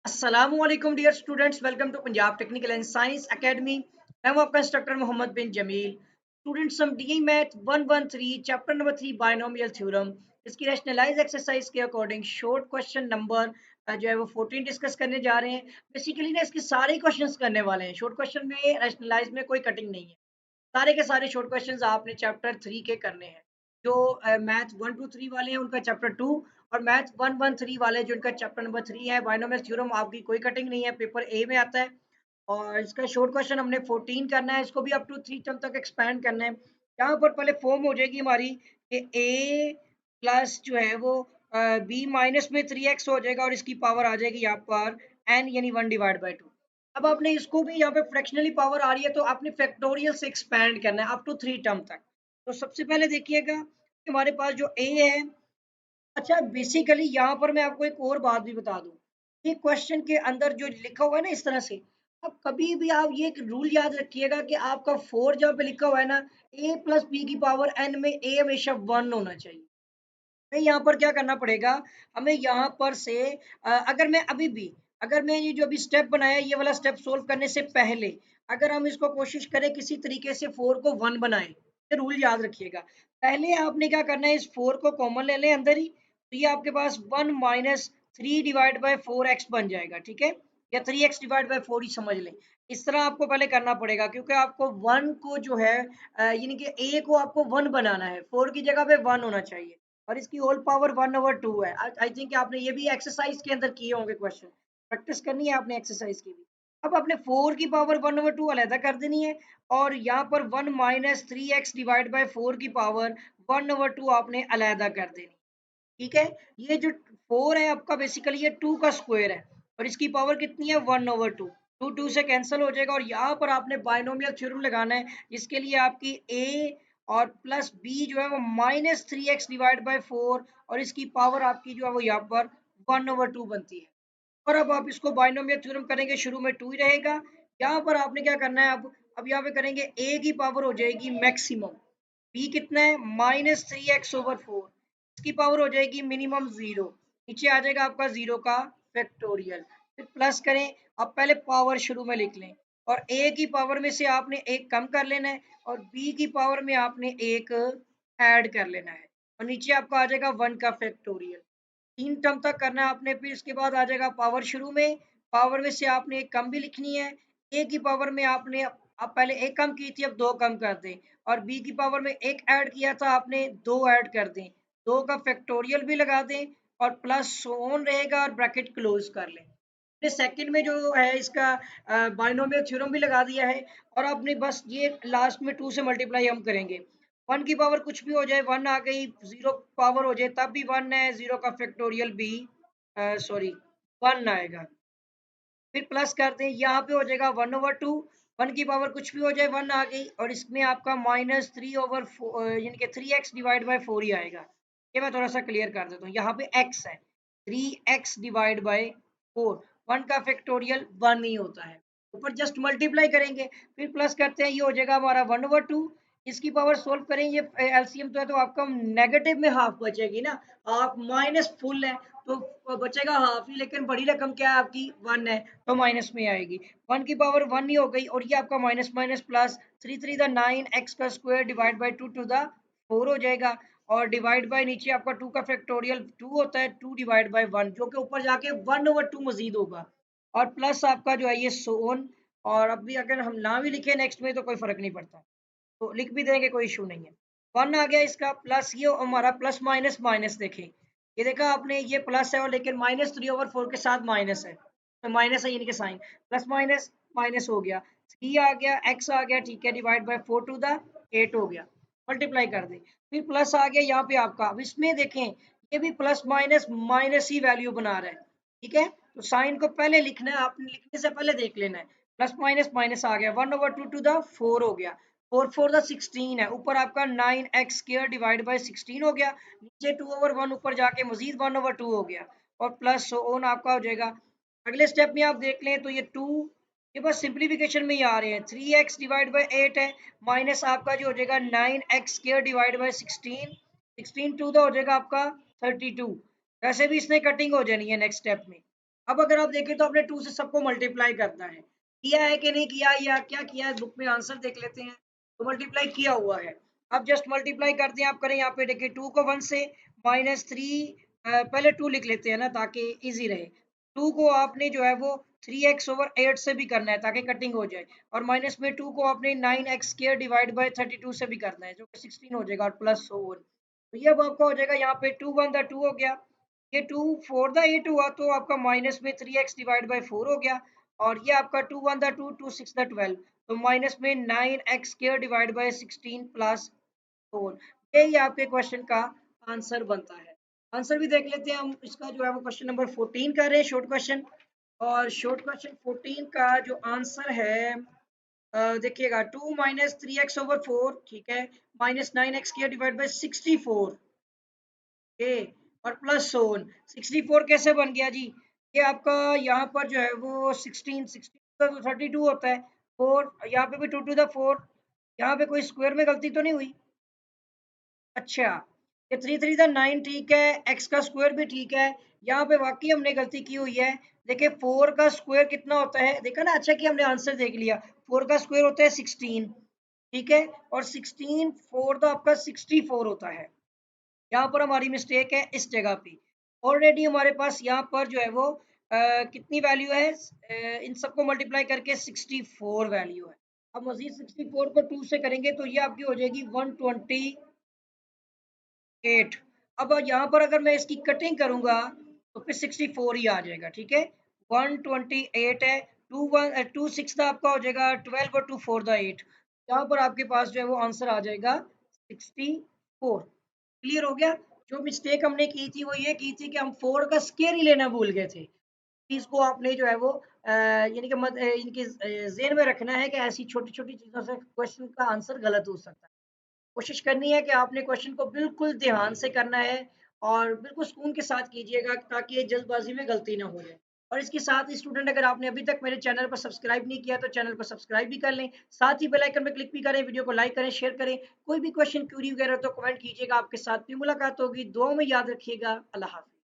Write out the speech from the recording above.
अस्सलामुअलैकुम dear students, welcome to Punjab technical and science academy. मैं हूं आपका इंस्ट्रक्टर मोहम्मद बिन जमील। स्टूडेंट्स, हम the math 113 chapter number 3 binomial theorem इसकी रैशनलाइज एक्सरसाइज के अकॉर्डिंग शॉर्ट क्वेश्चन नंबर जो है वो 14 डिस्कस करने जा रहे हैं। बेसिकली ना इसके सारे क्वेश्चंस करने वाले हैं। शॉर्ट क्वेश्चन में रैशनलाइज में कोई कटिंग नहीं है। सारे के सारे शॉर्ट क्वेश्चंस आपने चैप्टर 3 के करने हैं। जो मैथ 1 2 3 वाले हैं उनका चैप्टर 2, और मैथ 1 1 3 वाले जो इनका चैप्टर नंबर 3 है बायनोमियल थ्योरम, आपकी कोई कटिंग नहीं है, पेपर ए में आता है। और इसका शॉर्ट क्वेश्चन हमने 14 करना है, इसको भी अप टू 3 टर्म तक एक्सपेंड करना है। यहाँ पर पहले फॉर्म हो जाएगी हमारी कि ए प्लस जो है वो बी माइनस में 3x हो जाएगा, और इसकी पावर आ जाएगी यहाँ पर n यानी 1/2। अब आपने इसको भी यहाँ पे फ्रैक्शनली पावर आ रही है तो आपने फैक्टोरियल से एक्सपेंड करना है अप टू 3 टर्म तक। तो सबसे पहले देखिएगा कि हमारे पास जो ए है। अच्छा, बेसिकली यहाँ पर मैं आपको एक और बात भी बता दूं, ये क्वेश्चन के अंदर जो लिखा हुआ है ना इस तरह से, अब कभी भी आप ये एक रूल याद रखिएगा कि आपका 4 जहाँ पे लिखा हुआ है ना, a प्लस बी की पावर n में a हमेशा 1 होना चाहिए। हमें यहाँ पर क्या करना पड़ेगा, हमें यहाँ पर से अगर मैं अभी भी, अगर मैं ये जो अभी स्टेप बनाया ये वाला स्टेप सोल्व करने से पहले अगर हम इसको कोशिश करें किसी तरीके से 4 को 1 बनाएं, ये रूल याद रखिएगा। पहले आपने क्या करना है, इस 4 को कॉमन ले लें अंदर ही, तो ये आपके पास 1 माइनस 3/4x बन जाएगा, ठीक है, या 3x/4 ही समझ लें। इस तरह आपको पहले करना पड़ेगा, क्योंकि आपको 1 को जो है यानी कि a को आपको 1 बनाना है, 4 की जगह पे 1 होना चाहिए, और इसकी होल पावर 1/2 है। आई थिंक आपने ये भी एक्सरसाइज के अंदर किए होंगे, क्वेश्चन प्रैक्टिस करनी है आपने एक्सरसाइज की भी। अब आपने 4 की पावर 1/2 अलहदा कर देनी है, और यहाँ पर 1 माइनस 3x/4 की पावर 1/2 आपने अलहदा कर देनी, ठीक है। ये जो 4 है आपका, बेसिकली ये 2 का स्क्वायर है, और इसकी पावर कितनी है 1/2। 2 2 से कैंसिल हो जाएगा, और यहाँ पर आपने बाइनोमियल थ्योरम लगाना है, जिसके लिए आपकी a और प्लस b जो है वो माइनस 3x/4, और इसकी पावर आपकी जो है वो यहाँ पर 1/2 बनती है। और अब आप इसको बाइनोमियल थ्योरम करेंगे, शुरू में 2 ही रहेगा। यहाँ पर आपने क्या करना है, अब यहाँ पे करेंगे a की पावर हो जाएगी मैक्सिमम, b कितना है -3x/4, इसकी पावर हो जाएगी मिनिमम 0, नीचे आ जाएगा आपका 0 का फैक्टोरियल। फिर प्लस करें, अब पहले पावर शुरू में लिख लें, और a की पावर में से आपने एक कम कर लेना है, और b की पावर में आपने एक ऐड कर लेना है, और नीचे आपका आ जाएगा 1 का फैक्टोरियल। 3 टर्म तक करना है आपने। फिर इसके बाद आ जाएगा पावर शुरू में, पावर में से आपने एक कम भी लिखनी है, a की पावर में आपने अब पहले एक कम की थी, अब 2 कम कर दें, और b की पावर में एक ऐड किया था आपने, 2 ऐड कर दें, 2 का फैक्टोरियल भी लगा दें, और प्लस ऑन रहेगा, और ब्रैकेट क्लोज कर लें। आपने सेकंड में जो है इसका बाइनोमियल थ्योरम भी लगा दिया है, और आपने बस ये लास्ट में 2 से मल्टीप्लाई हम करेंगे। 1 की पावर कुछ भी हो जाए, 1 आ गई, 0 पावर हो जाए तब भी 1 है, 0 का फैक्टोरियल भी सॉरी 1 आएगा। फिर प्लस कर दें, यहाँ पे हो जाएगा 1/2, 1 की पावर कुछ भी हो जाए 1 आ गई, और इसमें आपका -3/4 यानी कि 3x/4 ही आएगा। ये मैं थोड़ा सा क्लियर कर देता हूँ, यहाँ पे x है, 3x/4, 1 का फैक्टोरियल 1 ही होता है, ऊपर जस्ट मल्टीप्लाई करेंगे। फिर प्लस करते हैं, ये हो जाएगा हमारा 1/2, इसकी पावर सोल्व करें, ये एलसीएम तो है, तो आपका नेगेटिव में हाफ बचेगी ना, आप माइनस फुल है तो बचेगा हाफ ही, लेकिन बड़ी रकम क्या है आपकी 1 है, तो माइनस में आएगी। 1 की पावर 1 ही हो गई, और ये आपका minus minus plus, 3 3 the 9, x का square divide by 2 to the 4 हो जाएगा, और डिवाइड बाय नीचे आपका 2 का फैक्टोरियल 2 होता है, 2 डिवाइड बाय 1, जो कि ऊपर जाके 1/2 मजीद होगा, और प्लस आपका जो है ये सोन। और अब भी अगर हम ना भी लिखे नेक्स्ट में तो कोई फर्क नहीं पड़ता, तो लिख भी देंगे, कोई इशू नहीं है। 1 आ गया इसका, प्लस ये हमारा प्लस माइनस माइनस, देखें ये देखा आपने, ये प्लस है और लेकिन -3/4 के साथ माइनस है, तो माइनस है यानी कि साइन, प्लस माइनस माइनस हो गया, 3 आ गया, x आ गया, ठीक है, डिवाइड बाय 4 टू द 8 हो गया, मल्टीप्लाई कर दें। फिर प्लस आ गया यहाँ पे आपका, अब इसमें देखें ये भी प्लस माइनस माइनस ही वैल्यू बना रहा है, ठीक है, तो साइन को पहले लिखना है, आपने लिखने से पहले देख लेना है। प्लस माइनस माइनस आ गया, 1/2 टू द 4 हो गया, 4 4 द 16 है, ऊपर आपका 9x² डिवाइड बाय 16 हो गया, नीचे 2/1 ऊपर जाके मजीद 1/2 हो गया, और प्लस ऑन आपका हो जाएगा। अगले स्टेप में आप देख लें तो ये 2, ये बस सिंप्लीफिकेशन में ही आ रहे हैं, 3x डिवाइड बाय 8 है, माइनस आपका जो हो जाएगा 9x² डिवाइड बाय 16, 16 2 हो जाएगा आपका 32। वैसे भी इसने कटिंग हो जानी है नेक्स्ट स्टेप में, अब अगर आप देखें तो आपने 2 से सबको मल्टीप्लाई करना है, किया है कि नहीं किया, या क्या किया है बुक में आंसर देख लेते हैं। तो मल्टीप्लाई किया हुआ है, अब जस्ट मल्टीप्लाई करते हैं, आप करें यहाँ पे देखिए 2 को 1 से, -3 पहले 2 लिख लेते हैं ना ताकि इजी रहे। 2 को आपने जो है वो 3x/8 से भी करना है ताकि कटिंग हो जाए, और माइनस में 2 को आपने 9x² डिवाइड बाय 32 से भी करना है जो कि 16 हो जाएगा, और प्लस so on। तो ये अब आपका हो जाएगा यहाँ पे 2 1 2 हो गया, ये 2 4 8 हुआ तो आपका माइनस में 3x डिवाइड बाय 4 हो गया, और ये आपका 2 1 2 2 6 12, तो माइनस में 9x² डिवाइड बाय 16 प्लस 4। यही आपके क्वेश्चन का आंसर बनता है। आंसर भी देख लेते हैं हम, इसका जो है वो क्वेश्चन नंबर 14 कर रहे हैं, शॉर्ट क्वेश्चन। और शॉर्ट क्वेश्चन 14 का जो आंसर है, देखिएगा 2 - 3x/4, ठीक है, -9x² डिवाइड बाय 64, ए, और प्लस सोन 64 कैसे बन गया जी? ये आपका यहाँ पर जो है वो 16 का तो 32 होता है, 4 यहाँ पे भी 2 टू द 4, यहाँ पे कोई स्क्वायर में गलती तो नहीं हुई? अच्छा, ये 3 3 द 9 ठीक है, एक्स का स्क्वायर भी ठीक है, यहाँ पे वाकई हमने गलती की हुई है। देखिए 4 का स्क्वायर कितना होता है, देखा ना, अच्छा कि हमने आंसर देख लिया। 4 का स्क्वायर होता है 16, ठीक है, और 16 4 तो आपका 64 होता है। यहाँ पर हमारी मिस्टेक है इस जगह पे। ऑलरेडी हमारे पास यहाँ पर जो है वो कितनी वैल्यू है, इन सबको मल्टीप्लाई करके 64 वैल्यू है। अब मजीद 64 को 2 से करेंगे तो ये आपकी हो जाएगी 128। अब यहाँ पर अगर मैं इसकी कटिंग करूंगा तो फिर 64 ही आ जाएगा, ठीक है। 128 है, 2 6 आपका हो जाएगा 12 और 2 4 8, यहाँ पर आपके पास जो है वो आंसर आ जाएगा 64। क्लियर हो गया? जो मिस्टेक हमने की थी वो ये की थी कि हम 4 का स्क्वायर ही लेना भूल गए थे। इसको आपने जो है वो यानी कि इनके ज़हन में रखना है कि ऐसी छोटी-छोटी चीज़ों से क्वेश्चन का आंसर गलत हो सकता है। कोशिश करनी है कि आपने क्वेश्चन को बिल्कुल ध्यान से करना है, और बिल्कुल सुकून के साथ कीजिएगा ताकि ये जल्दबाजी में गलती ना हो जाए। और इसके साथ ही स्टूडेंट, अगर आपने अभी तक मेरे चैनल पर सब्सक्राइब नहीं किया तो चैनल को सब्सक्राइब भी कर लें, साथ ही बेल आइकन पर क्लिक भी करें, वीडियो को लाइक करें, शेयर करें। कोई भी क्वेश्चन क्यूरी वगैरह तो कमेंट कीजिएगा, आपके साथ भी मुलाकात होगी। दुआ में याद रखिएगा। अल्लाह हाफ़िज़।